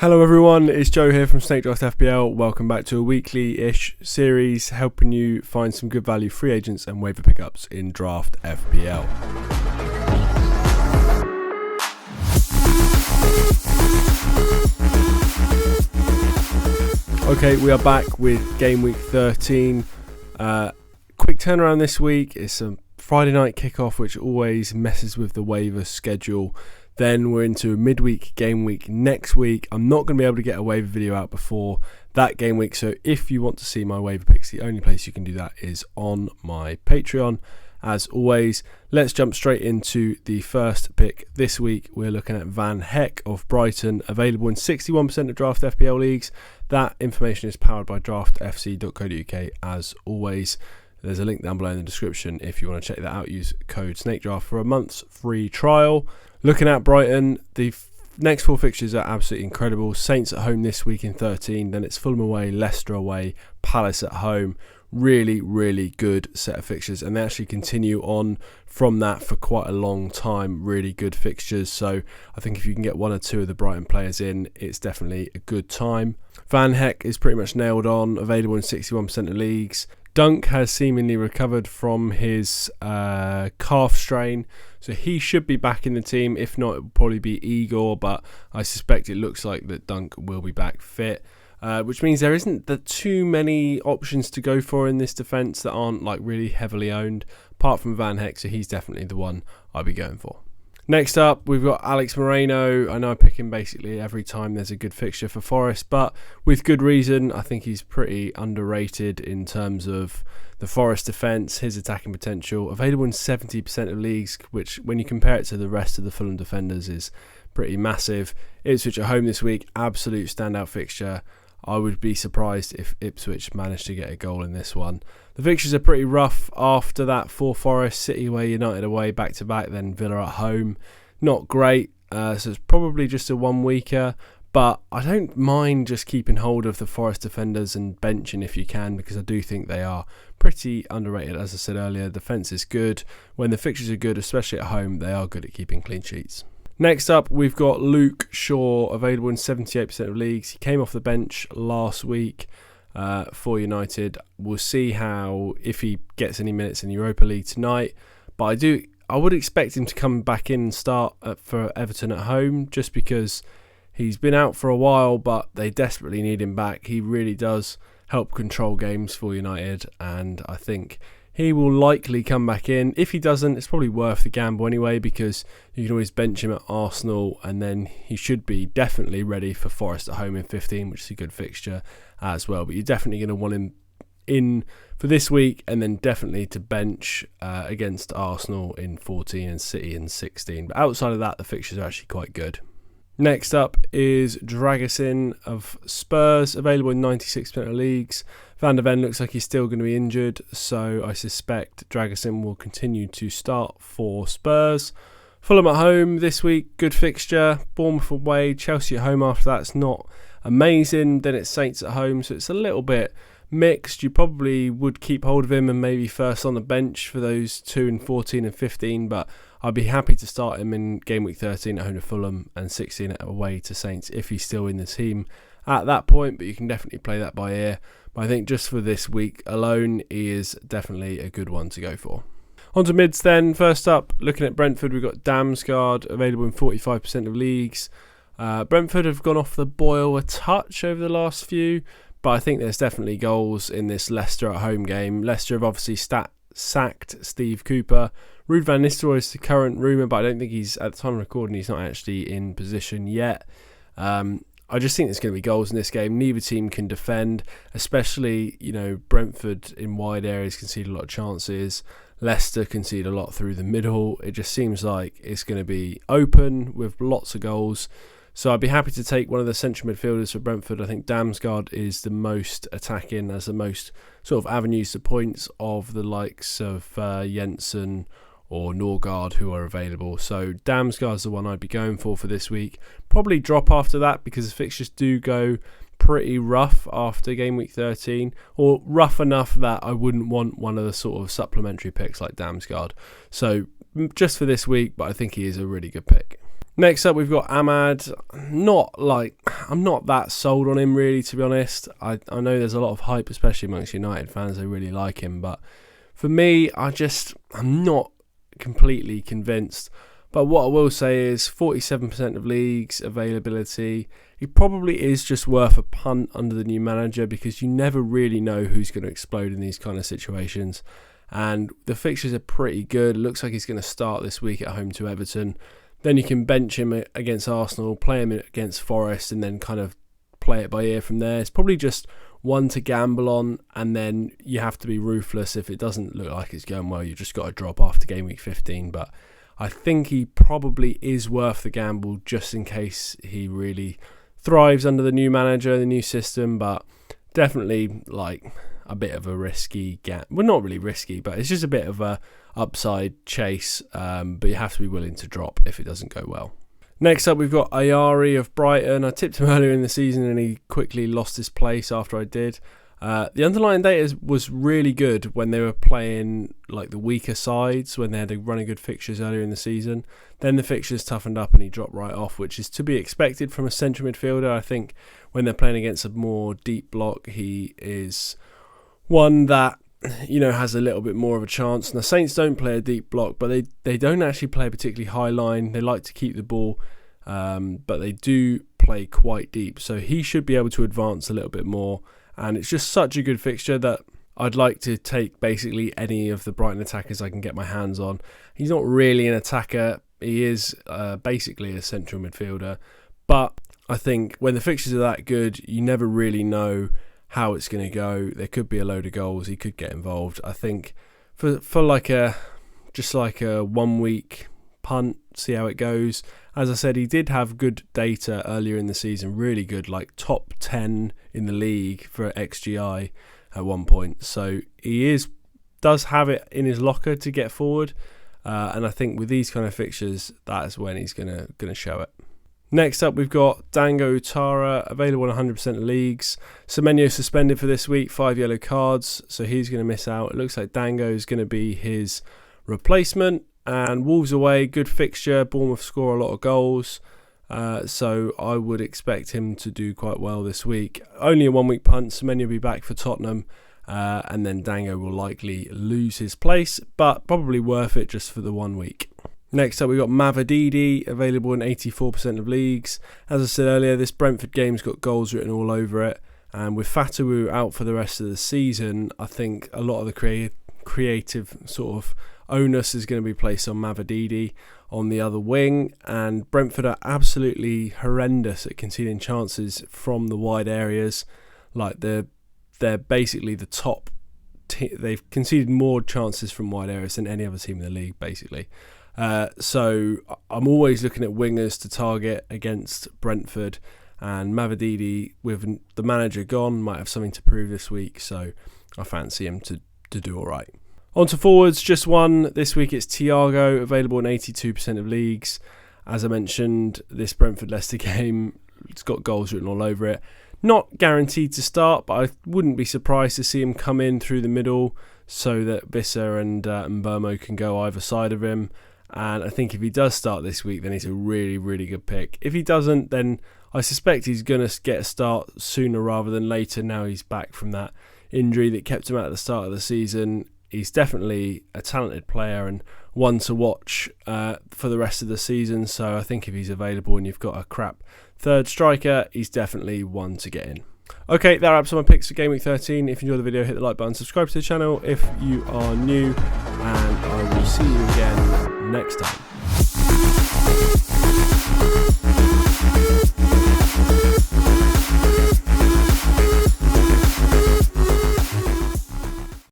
Hello everyone, it's Joe here from Draft FPL. Welcome back to a weekly-ish series helping you find some good value free agents and waiver pickups in Draft FPL. Okay, we are back with game week 13. Quick turnaround this week. It's a Friday night kickoff, which always messes with the waiver schedule. Then we're into a midweek game week next week. I'm not going to be able to get a waiver video out before that game week, so if you want to see my waiver picks, the only place you can do that is on my Patreon. As always, let's jump straight into the first pick this week. We're looking at Van Heck of Brighton, available in 61% of Draft FPL leagues. That information is powered by draftfc.co.uk. As always, there's a link down below in the description if you want to check that out. Use code SNAKEDRAFT for a month's free trial. Looking at Brighton, the next four fixtures are absolutely incredible. Saints at home this week in 13, then it's Fulham away, Leicester away, Palace at home. Really, really good set of fixtures, and they actually continue on from that for quite a long time. Really good fixtures, so I think if you can get one or two of the Brighton players in, it's definitely a good time. Van Heck is pretty much nailed on, available in 61% of leagues. Dunk has seemingly recovered from his calf strain, so he should be back in the team. If not, it will probably be Igor, but I suspect it looks like that Dunk will be back fit. Which means there isn't too many options to go for in this defence that aren't like really heavily owned, apart from Van Heck, so he's definitely the one I'll be going for. Next up, we've got Alex Moreno. I know I pick him basically every time there's a good fixture for Forest, but with good reason. I think he's pretty underrated in terms of the Forest defence, his attacking potential. Available in 70% of leagues, which when you compare it to the rest of the Fulham defenders is pretty massive. Ipswich at home this week, absolute standout fixture. I would be surprised if Ipswich managed to get a goal in this one. The fixtures are pretty rough after that for Forest. City away, United away, back-to-back, then Villa at home. Not great, so it's probably just a one-weeker. But I don't mind just keeping hold of the Forest defenders and benching if you can, because I do think they are pretty underrated. As I said earlier, defence is good. When the fixtures are good, especially at home, they are good at keeping clean sheets. Next up, we've got Luke Shaw, available in 78% of leagues. He came off the bench last week for United. We'll see if he gets any minutes in the Europa League tonight. But I would expect him to come back in and start for Everton at home, just because he's been out for a while, but they desperately need him back. He really does help control games for United, and I think he will likely come back in. If he doesn't, it's probably worth the gamble anyway, because you can always bench him at Arsenal, and then he should be definitely ready for Forest at home in 15, which is a good fixture as well. But you're definitely going to want him in for this week, and then definitely to bench against Arsenal in 14 and City in 16. But outside of that, the fixtures are actually quite good. Next up is Dragusin of Spurs, available in 96% of leagues. Van der Ven looks like he's still going to be injured, so I suspect Dragusin will continue to start for Spurs. Fulham at home this week, good fixture. Bournemouth away, Chelsea at home after that's not amazing. Then it's Saints at home, so it's a little bit mixed. You probably would keep hold of him and maybe first on the bench for those 2 and 14 and 15, but I'd be happy to start him in game week 13 at home to Fulham and 16 away to Saints if he's still in the team at that point, but you can definitely play that by ear. But I think just for this week alone, he is definitely a good one to go for. On to mids then. First up, looking at Brentford, we've got Damsgaard, available in 45% of leagues. Brentford have gone off the boil a touch over the last few, but I think there's definitely goals in this Leicester at home game. Leicester have obviously sacked Steve Cooper. Ruud van Nistelrooy is the current rumour, but I don't think he's, at the time of recording, he's not actually in position yet. I just think there's going to be goals in this game. Neither team can defend, especially, Brentford in wide areas concede a lot of chances. Leicester concede a lot through the middle. It just seems like it's going to be open with lots of goals. So I'd be happy to take one of the central midfielders for Brentford. I think Damsgaard is the most attacking, has the most sort of avenues to points of the likes of Jensen or Norgard who are available. So Damsgaard's the one I'd be going for this week. Probably drop after that because the fixtures do go pretty rough after game week 13, or rough enough that I wouldn't want one of the sort of supplementary picks like Damsgaard. So just for this week, but I think he is a really good pick. Next up, we've got Ahmad. I'm not that sold on him, really, to be honest. I know there's a lot of hype, especially amongst United fans. They really like him. But for me, I'm not completely convinced. But what I will say is 47% of leagues availability. He probably is just worth a punt under the new manager, because you never really know who's going to explode in these kind of situations. And the fixtures are pretty good. It looks like he's going to start this week at home to Everton. Then you can bench him against Arsenal, play him against Forest, and then kind of play it by ear from there. It's probably just one to gamble on, and then you have to be ruthless. If it doesn't look like it's going well, you've just got to drop after game week 15. But I think he probably is worth the gamble, just in case he really thrives under the new manager, the new system. But definitely like a bit of a risky well, not really risky, but it's just a bit of a upside chase, but you have to be willing to drop if it doesn't go well. Next up, we've got Ayari of Brighton. I tipped him earlier in the season and he quickly lost his place after I did. The underlying data was really good when they were playing like the weaker sides, when they had running good fixtures earlier in the season. Then the fixtures toughened up and he dropped right off, which is to be expected from a central midfielder. I think when they're playing against a more deep block, he is one that, you know, has a little bit more of a chance. And the Saints don't play a deep block, but they don't actually play a particularly high line. They like to keep the ball, but they do play quite deep. So he should be able to advance a little bit more. And it's just such a good fixture that I'd like to take basically any of the Brighton attackers I can get my hands on. He's not really an attacker. He is basically a central midfielder. But I think when the fixtures are that good, you never really know how it's going to go. There could be a load of goals. He could get involved. I think for like a 1 week punt, see how it goes. As I said, he did have good data earlier in the season, really good, like top 10 in the league for XGI at one point. So he does have it in his locker to get forward, and I think with these kind of fixtures, that is when he's gonna show it. Next up, we've got Dango Utara, available in 100% of leagues. Semenyo suspended for this week, 5 yellow cards, so he's going to miss out. It looks like Dango is going to be his replacement. And Wolves away, good fixture. Bournemouth score a lot of goals, so I would expect him to do quite well this week. Only a 1 week punt. Semenyo will be back for Tottenham, and then Dango will likely lose his place, but probably worth it just for the 1 week. Next up, we've got Mavididi, available in 84% of leagues. As I said earlier, this Brentford game's got goals written all over it. And with Fatawu out for the rest of the season, I think a lot of the creative sort of onus is going to be placed on Mavididi on the other wing. And Brentford are absolutely horrendous at conceding chances from the wide areas. Like they're basically the top. They've conceded more chances from wide areas than any other team in the league, basically. So I'm always looking at wingers to target against Brentford, and Mavididi, with the manager gone, might have something to prove this week, so I fancy him to do all right. On to forwards, just one. This week it's Thiago, available in 82% of leagues. As I mentioned, this Brentford-Leicester game, it's got goals written all over it. Not guaranteed to start, but I wouldn't be surprised to see him come in through the middle so that Visser and Mbeumo can go either side of him. And I think if he does start this week, then he's a really, really good pick. If he doesn't, then I suspect he's going to get a start sooner rather than later. Now he's back from that injury that kept him out at the start of the season. He's definitely a talented player and one to watch for the rest of the season. So I think if he's available and you've got a crap third striker, he's definitely one to get in. Okay, that wraps up my picks for Game Week 13. If you enjoyed the video, hit the like button, subscribe to the channel if you are new, and I will see you again next time.